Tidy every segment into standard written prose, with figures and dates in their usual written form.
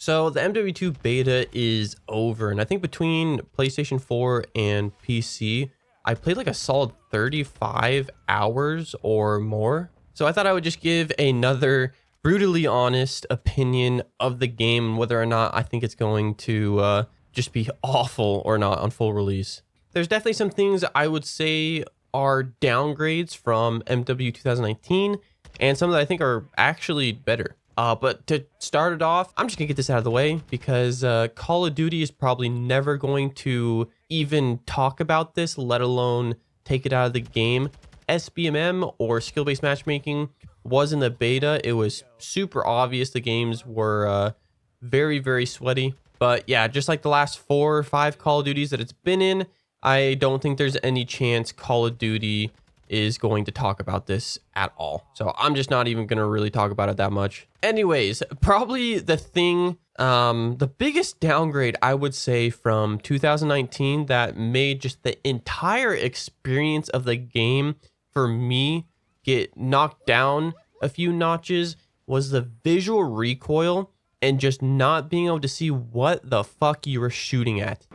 So the MW2 beta is over, and I think between PlayStation 4 and PC, I played like a solid 35 hours or more. So I thought I would just give another brutally honest opinion of the game and whether or not I think it's going to just be awful or not on full release. There's definitely some things I would say are downgrades from MW 2019 and some that I think are actually better. But to start it off, I'm just gonna get this out of the way because Call of Duty is probably never going to even talk about this, let alone take it out of the game. SBMM or skill-based matchmaking was in the beta. It was super obvious the games were very, very sweaty. But yeah, just like the last 4 or 5 Call of Duties that it's been in, I don't think there's any chance Call of Duty is going to talk about this at all. So I'm just not even going to really talk about it that much. Anyways, probably the thing, the biggest downgrade I would say from 2019 that made just the entire experience of the game for me get knocked down a few notches was the visual recoil and just not being able to see what the fuck you were shooting at.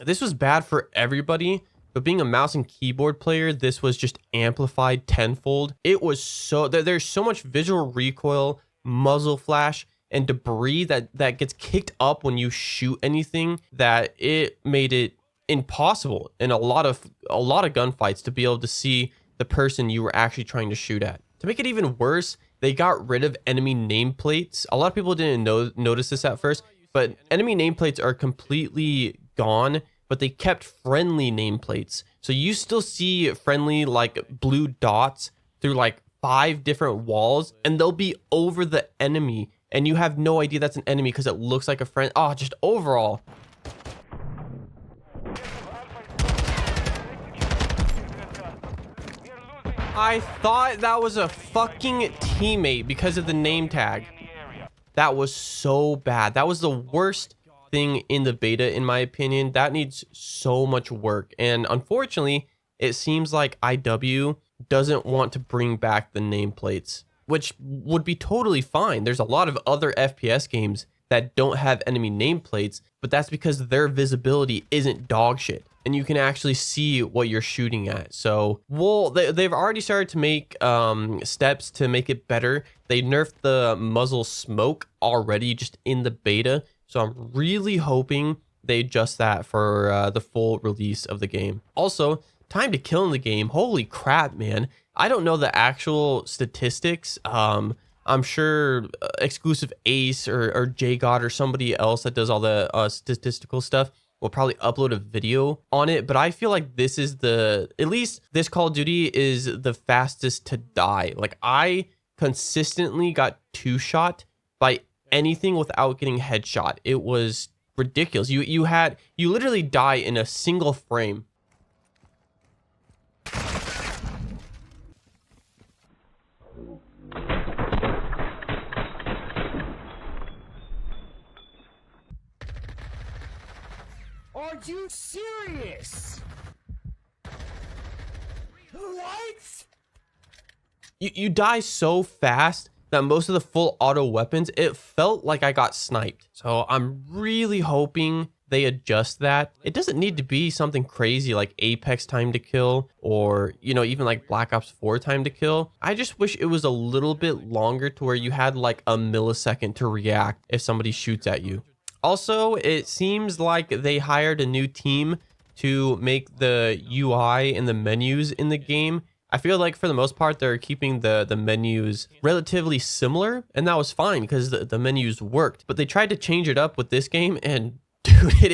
This was bad for everybody, but being a mouse and keyboard player, this was just amplified tenfold. It was so, there's so much visual recoil, muzzle flash, and debris that gets kicked up when you shoot anything that it made it impossible in a lot of gunfights to be able to see the person you were actually trying to shoot at. To make it even worse, they got rid of enemy nameplates. A lot of people didn't notice this at first, but enemy nameplates are completely gone, but they kept friendly nameplates. So you still see friendly like blue dots through like 5 different walls, and they'll be over the enemy, and you have no idea that's an enemy because it looks like a friend. Oh, just overall. I thought that was a fucking teammate because of the name tag. That was so bad. That was the worst thing in the beta, in my opinion. That needs so much work. And unfortunately, it seems like IW doesn't want to bring back the nameplates, which would be totally fine. There's a lot of other FPS games that don't have enemy nameplates, but that's because their visibility isn't dog shit and you can actually see what you're shooting at. So, well, they've already started to make steps to make it better. They nerfed the muzzle smoke already just in the beta. So I'm really hoping they adjust that for the full release of the game. Also, time to kill in the game. Holy crap, man. I don't know the actual statistics. I'm sure Exclusive Ace or JGod or somebody else that does all the statistical stuff will probably upload a video on it. But I feel like this is at least this Call of Duty is the fastest to die. Like I consistently got 2-shot by anything without getting headshot. It was ridiculous. You literally die in a single frame. Are you serious? What? You die so fast that most of the full auto weapons, it felt like I got sniped. So I'm really hoping they adjust that. It doesn't need to be something crazy like Apex time to kill or, you know, even like Black Ops 4 time to kill. I just wish it was a little bit longer to where you had like a millisecond to react if somebody shoots at you. Also, it seems like they hired a new team to make the UI and the menus in the game. I feel like for the most part, they're keeping the menus relatively similar, and that was fine because the menus worked. But they tried to change it up with this game, and dude, it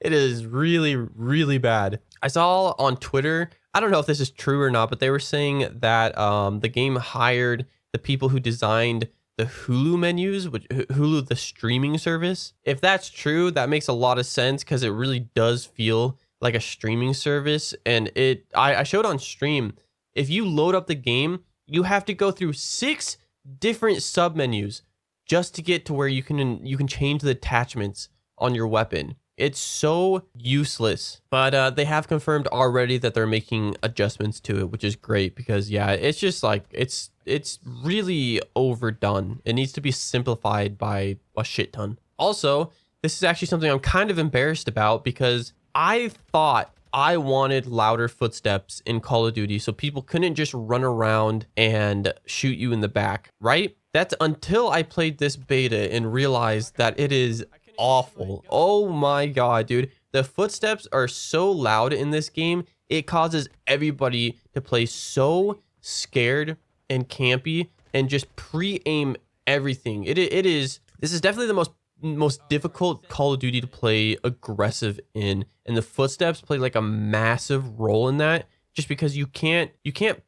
is really, really bad. I saw on Twitter, I don't know if this is true or not, but they were saying that the game hired the people who designed the Hulu menus, which Hulu, the streaming service. If that's true, that makes a lot of sense because it really does feel like a streaming service. And I showed on stream, if you load up the game, you have to go through 6 different sub menus just to get to where you can change the attachments on your weapon. It's so useless, but they have confirmed already that they're making adjustments to it, which is great because yeah, it's just like it's really overdone. It needs to be simplified by a shit ton. Also, this is actually something I'm kind of embarrassed about because I thought I wanted louder footsteps in Call of Duty so people couldn't just run around and shoot you in the back, right? That's until I played this beta and realized that it is awful. Oh my god, dude. The footsteps are so loud in this game, it causes everybody to play so scared and campy and just pre-aim everything. This is definitely the most difficult Call of Duty to play aggressive in, and the footsteps play like a massive role in that, just because you can't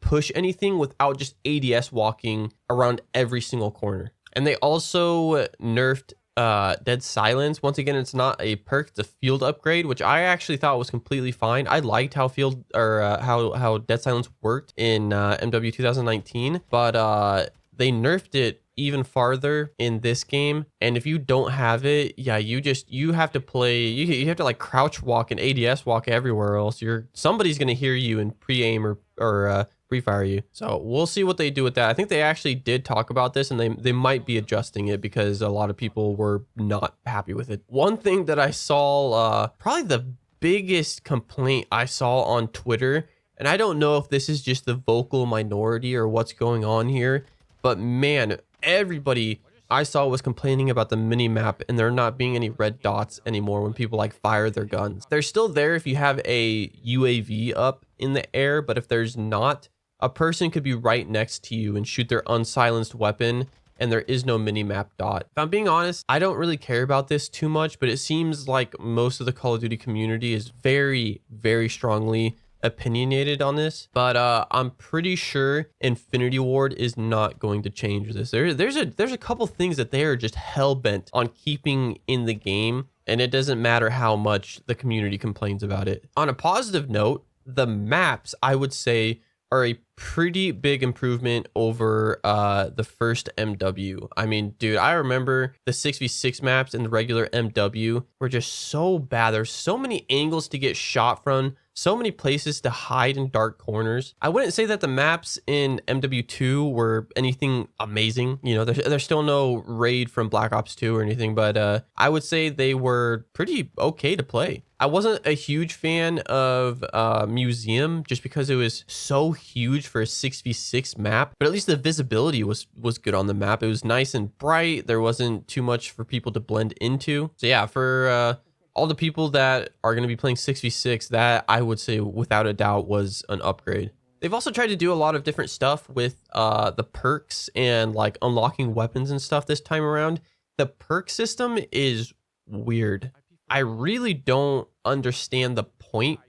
push anything without just ADS walking around every single corner. And they also nerfed Dead Silence. Once again, it's not a perk, it's a field upgrade, which I actually thought was completely fine. I liked how how Dead Silence worked in MW 2019, but they nerfed it even farther in this game. And if you don't have it, yeah, you have to play, you have to like crouch walk and ADS walk everywhere, else somebody's gonna hear you and pre-aim or pre-fire you. So we'll see what they do with that. I think they actually did talk about this, and they might be adjusting it because a lot of people were not happy with it. One thing that I saw, probably the biggest complaint I saw on Twitter, and I don't know if this is just the vocal minority or what's going on here, but man, everybody I saw was complaining about the mini map and there not being any red dots anymore when people like fire their guns. They're still there if you have a UAV up in the air, but if there's not, a person could be right next to you and shoot their unsilenced weapon and there is no mini map dot. If I'm being honest, I don't really care about this too much, but it seems like most of the Call of Duty community is very, very strongly opinionated on this, but I'm pretty sure Infinity Ward is not going to change this. There's a couple things that they are just hell-bent on keeping in the game, and it doesn't matter how much the community complains about it. On a positive note, the maps, I would say, are a pretty big improvement over the first MW. I mean, dude, I remember the 6v6 maps in the regular MW were just so bad. There's so many angles to get shot from, so many places to hide in dark corners. I wouldn't say that the maps in MW2 were anything amazing. You know, there's still no raid from Black Ops 2 or anything, but I would say they were pretty okay to play. I wasn't a huge fan of Museum just because it was so huge for a 6v6 map, but at least the visibility was good on the map. It was nice and bright. There wasn't too much for people to blend into. So yeah, for all the people that are going to be playing 6v6, that I would say without a doubt was an upgrade. They've also tried to do a lot of different stuff with the perks and like unlocking weapons and stuff this time around. The perk system is weird. I really don't understand the point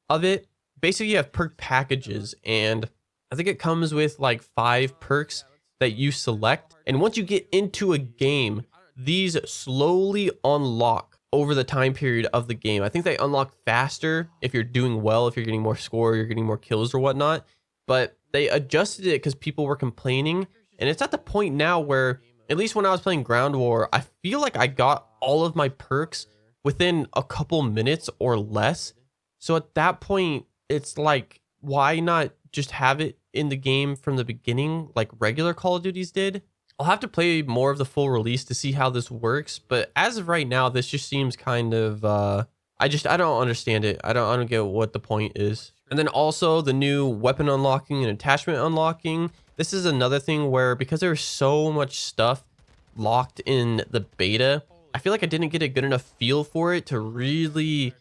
of it. Basically, you have perk packages, and I think it comes with like 5 perks that you select. And once you get into a game, these slowly unlock over the time period of the game. I think they unlock faster if you're doing well, if you're getting more score, you're getting more kills or whatnot. But they adjusted it because people were complaining. And it's at the point now where, at least when I was playing Ground War, I feel like I got all of my perks within a couple minutes or less. So at that point, it's like, why not just have it in the game from the beginning like regular Call of Duties did? I'll have to play more of the full release to see how this works, but as of right now, this just seems kind of I don't understand it. I don't get what the point is. And then also the new weapon unlocking and attachment unlocking. This is another thing where, because there's so much stuff locked in the beta, I feel like I didn't get a good enough feel for it to really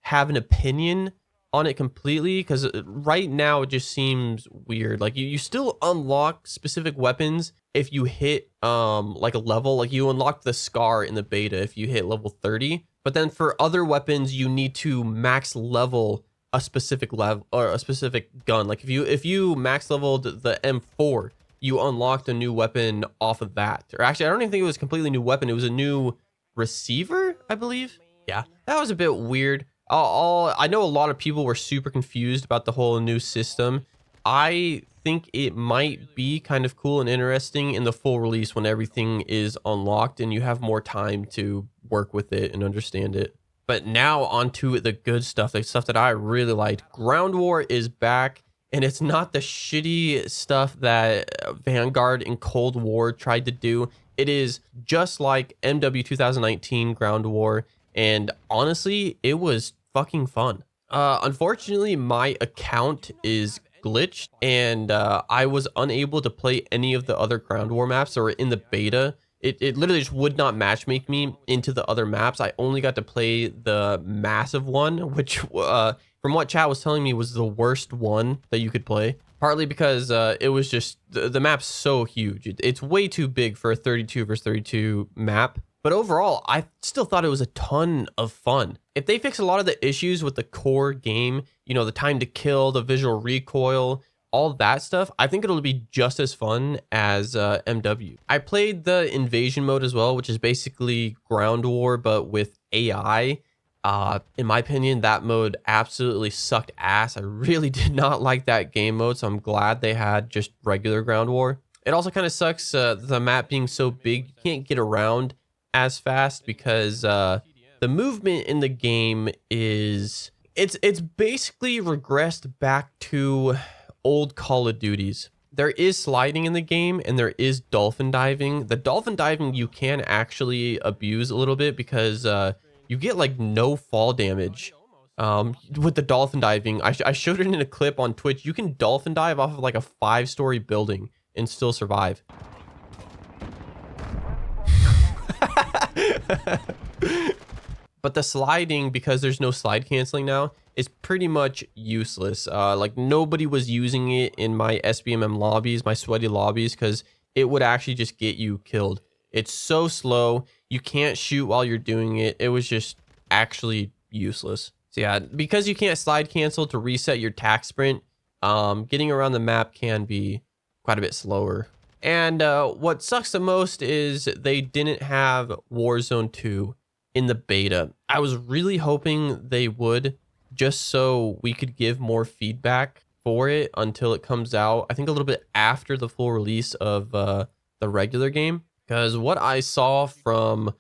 have an opinion on it completely, because right now it just seems weird. Like you still unlock specific weapons if you hit like a level, like you unlock the Scar in the beta if you hit level 30, but then for other weapons you need to max level a specific level or a specific gun. Like if you max leveled the M4, you unlocked a new weapon off of that. Or actually, I don't even think it was a completely new weapon. It was a new receiver, I believe. Yeah, that was a bit weird. I know a lot of people were super confused about the whole new system. I think it might be kind of cool and interesting in the full release when everything is unlocked and you have more time to work with it and understand it. But now onto the good stuff, the stuff that I really liked. Ground War is back, and it's not the shitty stuff that Vanguard and Cold War tried to do. It is just like MW 2019 Ground War, and honestly, it was fucking fun. Unfortunately, my account is glitched, and I was unable to play any of the other Ground War maps that were in the beta. It literally just would not matchmake me into the other maps. I only got to play the massive one, which from what chat was telling me was the worst one that you could play. Partly because it was just, the map's so huge. It's way too big for a 32 versus 32 map. But overall, I still thought it was a ton of fun. If they fix a lot of the issues with the core game, you know, the time to kill, the visual recoil, all that stuff, I think it'll be just as fun as MW. I played the invasion mode as well, which is basically Ground War, but with AI. In my opinion, that mode absolutely sucked ass. I really did not like that game mode, so I'm glad they had just regular Ground War. It also kind of sucks the map being so big, you can't get around as fast because the movement in the game is, it's basically regressed back to old Call of Duties. There is sliding in the game and there is dolphin diving. The dolphin diving you can actually abuse a little bit because you get like no fall damage with the dolphin diving. I showed it in a clip on Twitch. You can dolphin dive off of like a 5-story building and still survive. But the sliding, because there's no slide canceling now, is pretty much useless. Like nobody was using it in my SBMM lobbies, my sweaty lobbies, because it would actually just get you killed. It's so slow. You can't shoot while you're doing it. It was just actually useless. So yeah, because you can't slide cancel to reset your tac sprint, getting around the map can be quite a bit slower. And what sucks the most is they didn't have Warzone 2 in the beta. I was really hoping they would, just so we could give more feedback for it until it comes out. I think a little bit after the full release of the regular game. Because what I saw from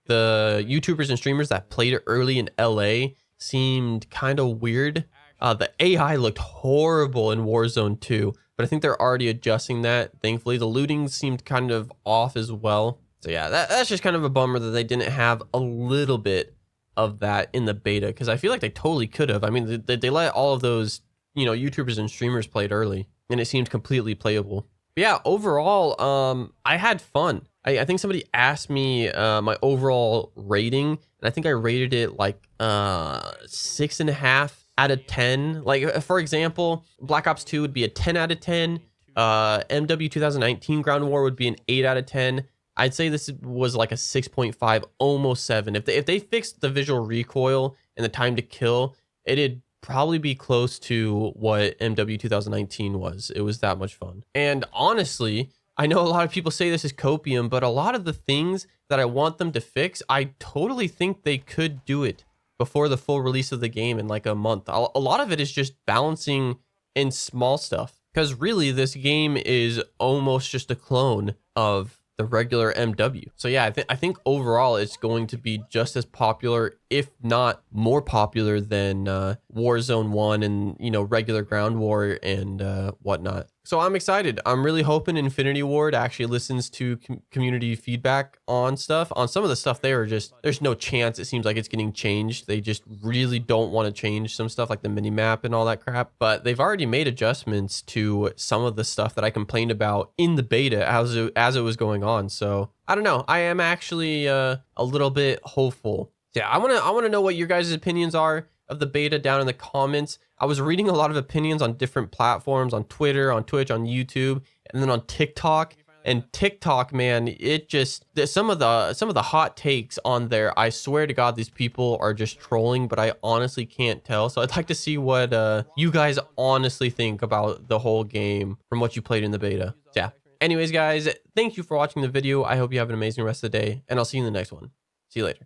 the YouTubers and streamers that played it early in LA seemed kind of weird. The AI looked horrible in Warzone 2, but I think they're already adjusting that. Thankfully, the looting seemed kind of off as well. So yeah, that's just kind of a bummer that they didn't have a little bit of that in the beta, because I feel like they totally could have. I mean, they let all of those, you know, YouTubers and streamers play it early, and it seemed completely playable. But yeah, overall, I had fun. I think somebody asked me my overall rating, and I think I rated it like 6.5 out of 10. Like, for example, Black Ops 2 would be a 10 out of 10. MW 2019 Ground War would be an 8 out of 10. I'd say this was like a 6.5, almost 7. If they fixed the visual recoil and the time to kill, it'd probably be close to what MW 2019 was. It was that much fun. And honestly, I know a lot of people say this is copium, but a lot of the things that I want them to fix, I totally think they could do it before the full release of the game in like a month. A lot of it is just balancing in small stuff, because really this game is almost just a clone of the regular MW. So yeah, I think overall it's going to be just as popular, if not more popular than Warzone 1 and, you know, regular Ground War and whatnot. So I'm excited. I'm really hoping Infinity Ward actually listens to community feedback on stuff. On some of the stuff they are just, there's no chance it seems like it's getting changed. They just really don't want to change some stuff like the mini map and all that crap. But they've already made adjustments to some of the stuff that I complained about in the beta as it was going on. So I don't know. I am actually a little bit hopeful. Yeah, I want to know what your guys' opinions are of the beta down in the comments. I was reading a lot of opinions on different platforms, on Twitter, on Twitch, on YouTube, and then on TikTok. And TikTok, man, it just, some of the hot takes on there, I swear to God, these people are just trolling, but I honestly can't tell. So I'd like to see what you guys honestly think about the whole game from what you played in the beta. Yeah. Anyways, guys, thank you for watching the video. I hope you have an amazing rest of the day, and I'll see you in the next one. See you later.